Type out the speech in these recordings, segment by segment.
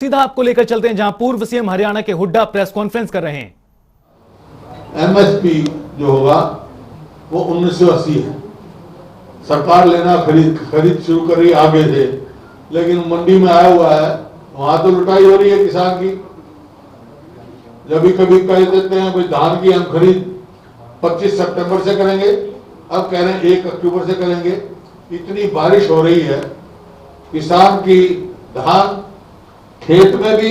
सीधा आपको लेकर चलते हैं जहां पूर्व सीएम हरियाणा के हुड्डा प्रेस कॉन्फ्रेंस कर रहे हैं। एमएसपी जो होगा वो 1980 है। सरकार लेना खरीद शुरू कर रही आगे से, लेकिन मंडी में आया हुआ है, वहां तो लुटाई हो रही है किसान की। जब भी कभी कह देते हैं भाई धान की हम खरीद 25 सितंबर से करेंगे, अब कह रहे हैं 1 अक्टूबर से करेंगे। इतनी बारिश हो रही है, किसान की धान खेत में भी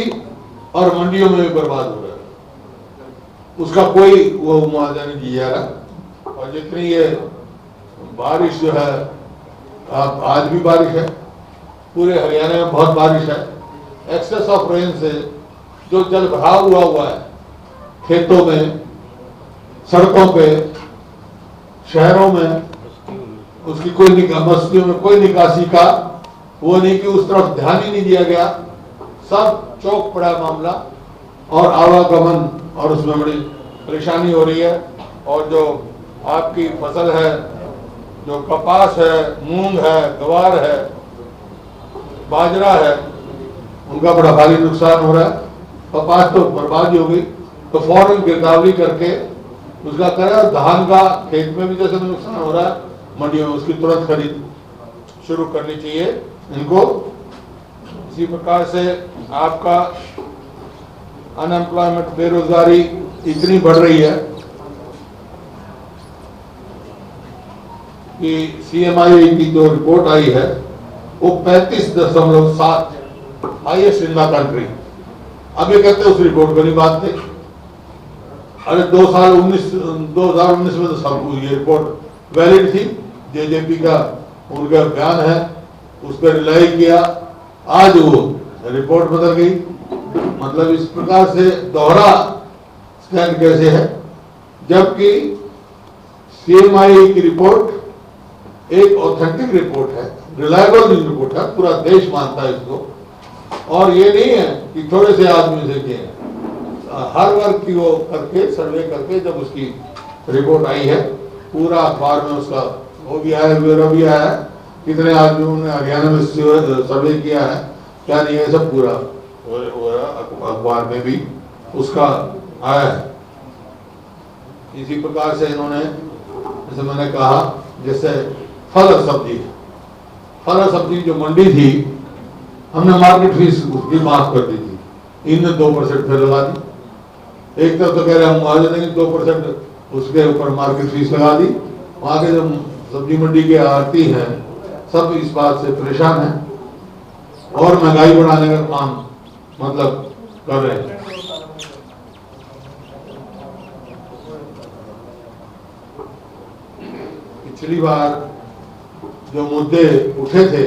और मंडियों में भी बर्बाद हो रहा है, उसका कोई वो मुआवजा नहीं दिया जा रहा। और जितनी ये बारिश जो है, आज भी बारिश है, पूरे हरियाणा में बहुत बारिश है। एक्सेस ऑफ रेन से जो जल भराव हुआ है खेतों में, सड़कों पे, शहरों में, उसकी कोई बस्तियों में कोई निकासी का वो नहीं कि उस तरफ ध्यान ही नहीं दिया गया। सब चौक पड़ा मामला और आवागमन, और उसमें बड़ी परेशानी हो रही है। और जो आपकी फसल है, जो कपास है, मूंग है, ग्वार है, बाजरा है, उनका बड़ा भारी नुकसान हो रहा है। कपास तो बर्बाद ही हो गई, तो फौरन गिरदावरी करके उसका करें। धान का खेत में भी जैसे नुकसान हो रहा है, मंडियों में उसकी तुरंत खरीद शुरू करनी चाहिए इनको। इसी प्रकार से आपका अनएम्प्लॉयमेंट, बेरोजगारी इतनी बढ़ रही है कि सीएमआई की जो रिपोर्ट आई है वो 35.7 हाईएस्ट इन द कंट्री। अब ये कहते हैं उस रिपोर्ट को नहीं बांधते। अरे 2019 में तो सब ये रिपोर्ट वैलिड थी, जेजेपी का उनका बयान है, उस पर रिलाई किया। आज वो रिपोर्ट बदल गई। मतलब इस प्रकार से दोहरा स्टैंड कैसे है, जबकि सीएमआई की रिपोर्ट एक ऑथेंटिक रिपोर्ट है, रिलायबल रिपोर्ट है, पूरा देश मानता है इसको। और ये नहीं है कि थोड़े से आदमी से किए, हर वर्ग की वो करके सर्वे करके जब उसकी रिपोर्ट आई है, पूरा अखबार में उसका वो भी आया, ब्यूरो भी आया, कितने आदमियों ने हरियाणा में सर्वे किया है, क्या नहीं है, सब पूरा अखबार में भी उसका आया है। इसी प्रकार से इन्होंने, जैसे मैंने कहा, जैसे फल और सब्जी जो मंडी थी, हमने मार्केट फीस उसकी माफ कर दी थी, इनने 2% फिर लगा दी। एक तरफ तो कह रहे हम मुआवजा देंगे, 2% उसके ऊपर मार्केट फीस लगा दी। वहां के जो सब्जी मंडी के आड़ती हैं सब इस बात से परेशान हैं और महंगाई बढ़ाने का काम मतलब कर रहे हैं। पिछली बार जो मुद्दे उठे थे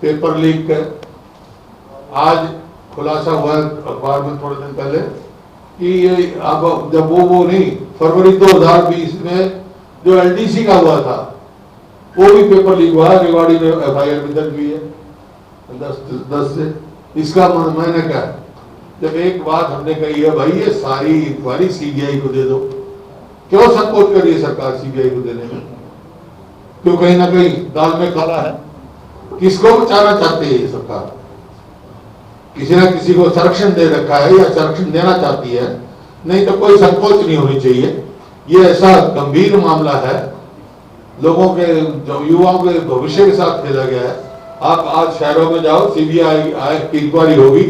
पेपर लीक के, आज खुलासा हुआ अखबार में थोड़े दिन पहले कि ये अब जब वो नहीं, फरवरी 2020 में जो एलडीसी का हुआ था वो भी पेपर लीक हुआ। रेवाड़ी में एफआईआर भी दर्ज हुई है 10 से। इसका मैंने कहा, जब एक बात हमने कही है, भाई ये सारी इंक्वायरी सीबीआई को दे दो, क्यों संकोच कर रही है सरकार सीबीआई को देने में? क्यों कहीं ना कहीं दाल में काला है? किसको बचाना चाहती है ये सरकार? किसी ना किसी को संरक्षण दे रखा है या संरक्षण देना चाहती है, नहीं तो कोई संकोच नहीं होनी चाहिए। ये ऐसा गंभीर मामला है, लोगों के, जो युवाओं के भविष्य के साथ खेला गया है। आप आज शहरों में जाओ, सीबीआई की इंक्वायरी होगी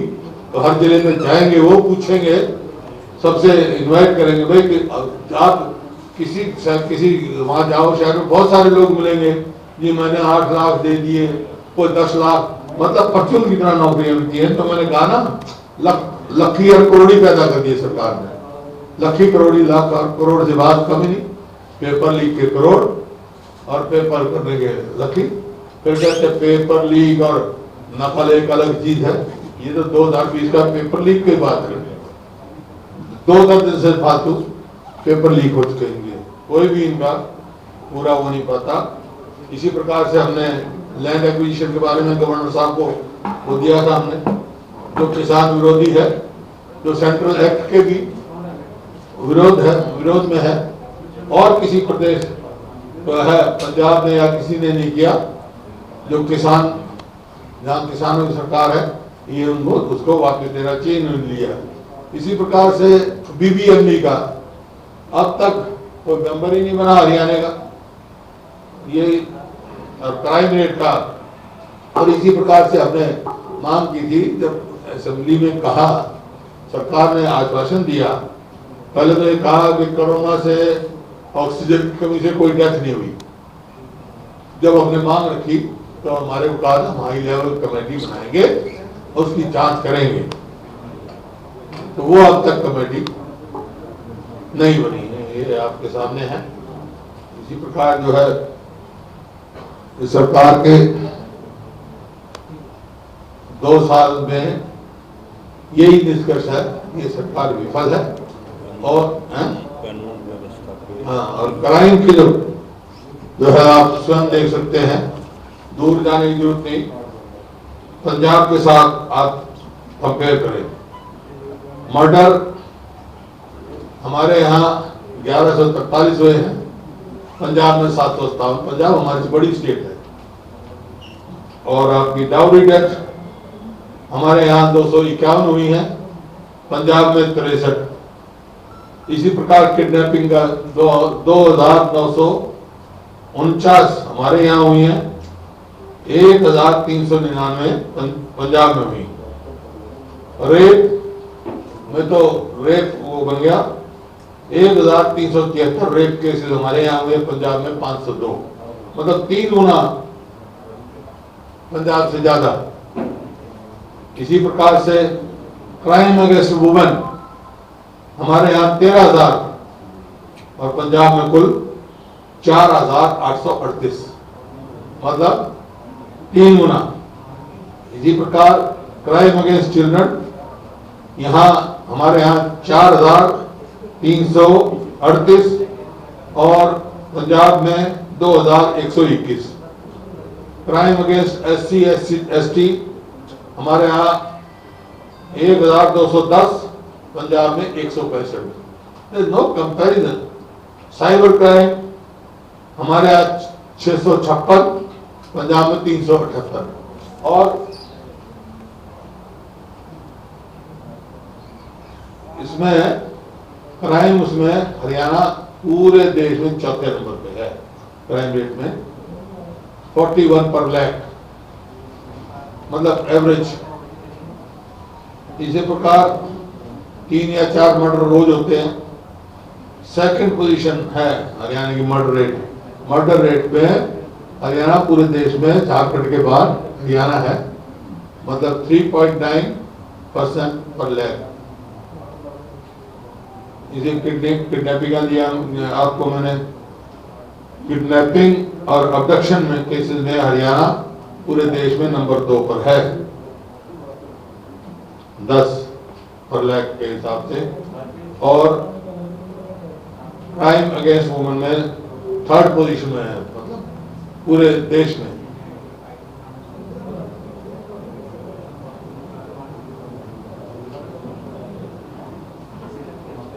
तो हर जिले में जाएंगे, वो पूछेंगे, सबसे इन्वाइट करेंगे, भाई कि आप किसी वहां जाओ, शहर में बहुत सारे लोग मिलेंगे, जी मैंने 8 लाख दे दिए, कोई 10 लाख, मतलब परचून की तरह नौकरियां मिलती हैं। तो मैंने कहा ना, लखी और करोड़ी पैदा कर दिए सरकार ने। लखी करोड़ी, लाख और करोड़ से बात कम ही नहीं। पेपर लीक के करोड़ और पेपर करने के लखी। फिर कहते पेपर लीक और नकल एक अलग चीज है। ये तो 2020 का पेपर लीक की बात है, 2 दिन से फालतू पेपर लीक हो चुके हैं, कोई भी इनका पूरा वो नहीं पाता। इसी प्रकार से हमने लैंड एक्विजिशन के बारे में गवर्नर साहब को वो दिया था हमने, जो किसान विरोधी है, जो सेंट्रल एक्ट के भी विरोध में है, और किसी प्रदेश तो है, पंजाब ने या किसी ने नहीं किया, जो किसान जहाँ किसानों की सरकार है, ये उनको उसको वापस देना चाहिए, इन्होंने लिया। इसी प्रकार से BBME का अब तक कोई मेंबर ही नहीं बना हरियाणा का, ये और क्राइम रेट का। और इसी प्रकार से हमने मांग की थी, जब असेंबली में कहा, सरकार ने आश्वासन दिया, पहले तो ये कहा कि कोरोना से ऑक्सीजन की कमी से कोई डेथ नहीं हुई। जब हमने मांग रखी तो हमारे को कहा हम हाई लेवल कमेटी बनाएंगे, उसकी जांच करेंगे। तो वो अब तक कमेटी नहीं बनी है, ये आपके सामने है। इसी प्रकार जो है इस सरकार के 2 साल में यही निष्कर्ष है, ये सरकार विफल है। और हाँ, और क्राइम की जो है आप स्वयं देख सकते हैं, दूर जाने की जरूरत नहीं। पंजाब के साथ आप कंपेयर करें, मर्डर हमारे यहाँ 1143 हुए हैं, पंजाब में 757। पंजाब हमारी बड़ी स्टेट है। और आपकी डाउरी डेथ हमारे यहाँ 251 हुई है, पंजाब में 63। इसी प्रकार किडनैपिंग का 2949 हमारे यहाँ हुई है, 1399 पंजाब में हुई। रेप में तो रेप वो बन गया 1373 रेप केसेस हमारे यहाँ हुए, पंजाब में 502, मतलब 3 गुना पंजाब से ज्यादा। इसी प्रकार से क्राइम अगेंस्ट वुमेन हमारे यहाँ 13,000 और पंजाब में कुल 4,838, मतलब 3 गुना। इसी प्रकार क्राइम अगेंस्ट चिल्ड्रन यहाँ हमारे यहाँ 4,338 और पंजाब में 2,121। क्राइम अगेंस्ट SC/ST हमारे यहाँ 1,210, पंजाब में 165। No comparison. साइबर क्राइम हमारे यहाँ 656, पंजाब में 378। और इसमें क्राइम, उसमें हरियाणा पूरे देश में 4थे नंबर पे है क्राइम रेट में, 41 पर लाख, मतलब एवरेज। इसी प्रकार 3 या 4 मर्डर रोज होते हैं। सेकंड पोजीशन है हरियाणा की मर्डर रेट में हरियाणा पूरे देश में, झारखंड के बाद हरियाणा है, मतलब 3.9% पर लाख। इसे किडनैपिंग का दिया आपको मैंने। किडनैपिंग और अबडक्शन में केसेस में हरियाणा पूरे देश में नंबर 2 पर है, 10 पर लाख के हिसाब से। और क्राइम अगेंस्ट वुमेन में 3rd पोजीशन में है, मतलब पूरे देश में।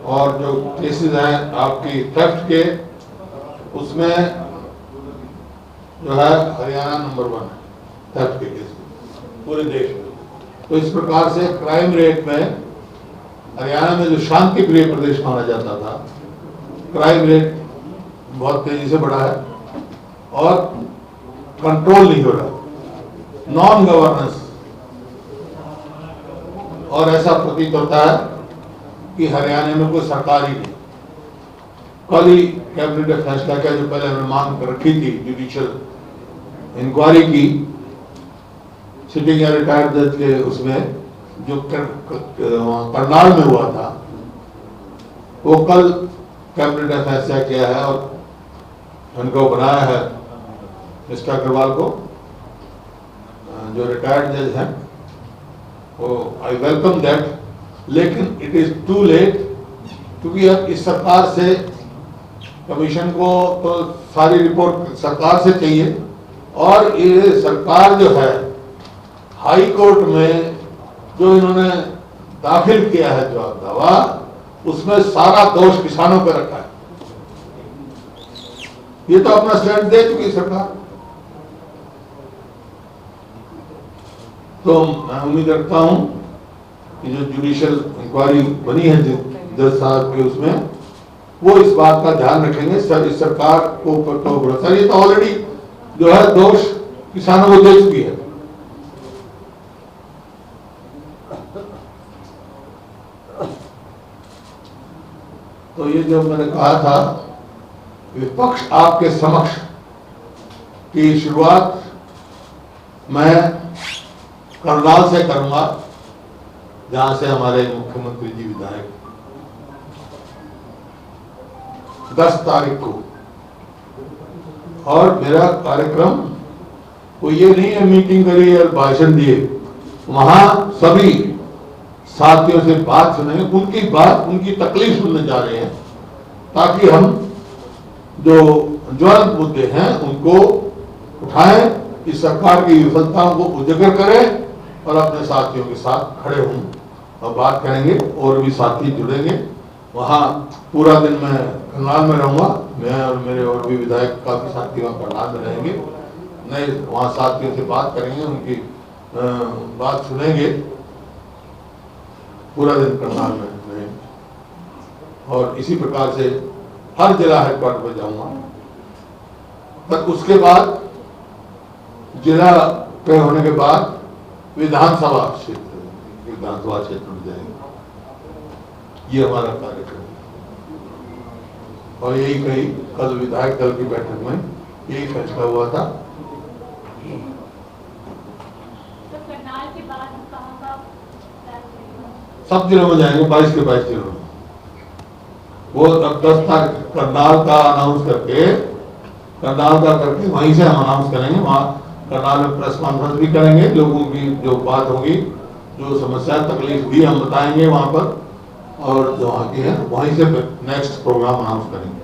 और जो केसेस हैं आपकी थेफ्ट के, उसमें जो है हरियाणा नंबर 1 है थेफ्ट के केस पूरे देश में। तो इस प्रकार से क्राइम रेट में हरियाणा में, जो शांति प्रिय प्रदेश माना जाता था, क्राइम रेट बहुत तेजी से बढ़ा है और कंट्रोल नहीं हो रहा, नॉन गवर्नेंस। और ऐसा प्रतीत होता है कि हरियाणा में कोई सरकार ही नहीं। कल ही कैबिनेट ने फैसला किया, जो पहले हमने मांग कर रखी थी, जुडिशियल इंक्वायरी की सिटिंग या रिटायर्ड जज के, उसमें जो करनाल में हुआ था, वो कल कैबिनेट ने फैसला किया है और उनको बनाया है मिस्टर अग्रवाल को, जो रिटायर्ड जज हैं। वो आई वेलकम दैट, लेकिन इट इज टू लेट, क्योंकि अब इस सरकार से कमीशन को तो सारी रिपोर्ट सरकार से चाहिए, और ये सरकार जो है हाई कोर्ट में जो इन्होंने दाखिल किया है जो दावा, उसमें सारा दोष किसानों पर रखा है। ये तो अपना स्टैंड दे चुकी सरकार। तो मैं उम्मीद रखता हूँ कि जो जुडिशियल इंक्वायरी बनी है जज साहब के, उसमें वो इस बात का ध्यान रखेंगे। इस सरकार को ऊपर तो भरोसा, ये तो ऑलरेडी जो है दोष किसानों को दे चुकी है। तो ये जो मैंने कहा था विपक्ष आपके समक्ष की शुरुआत मैं करनाल से करूंगा, जहां से हमारे मुख्यमंत्री जी विधायक 10 तारीख को, और मेरा कार्यक्रम को ये नहीं है मीटिंग करी और भाषण दिए, वहां सभी साथियों से बात सुनेंगे, उनकी बात, उनकी तकलीफ सुनने जा रहे हैं, ताकि हम जो ज्वलंत मुद्दे हैं उनको उठाएं, इस सरकार की विफलताओं को उजागर करें और अपने साथियों के साथ खड़े हों और बात करेंगे। और भी साथी जुड़ेंगे। वहाँ पूरा दिन मैं करनाल में रहूंगा, मैं और मेरे और भी विधायक काफी साथी वहाँ करनाल में रहेंगे, नए वहाँ साथियों से बात करेंगे, उनकी बात सुनेंगे, पूरा दिन करनाल में रहेंगे। और इसी प्रकार से हर जिला हेडक्वार्टर पर जाऊंगा। पर उसके बाद जिला पे होने के बाद विधानसभा क्षेत्र में जाएंगे। ये हमारा कार्यक्रम है। और यही कही कल विधायक दल की बैठक में यही फैसला हुआ था। तो करनाल के बाद कहां का सब जिलों में जाएंगे, 22 के 22 जिलों में। वो तब 10 तारीख करनाल का अनाउंस करके वहीं से हम अनाउंस करेंगे। वहाँ करनाल में प्रेस कॉन्फ्रेंस भी करेंगे, लोगों की जो बात होगी, जो समस्या तकलीफ भी हम बताएंगे वहाँ पर, और जो वहाँ की है वहीं से नेक्स्ट प्रोग्राम अनाउंस करेंगे।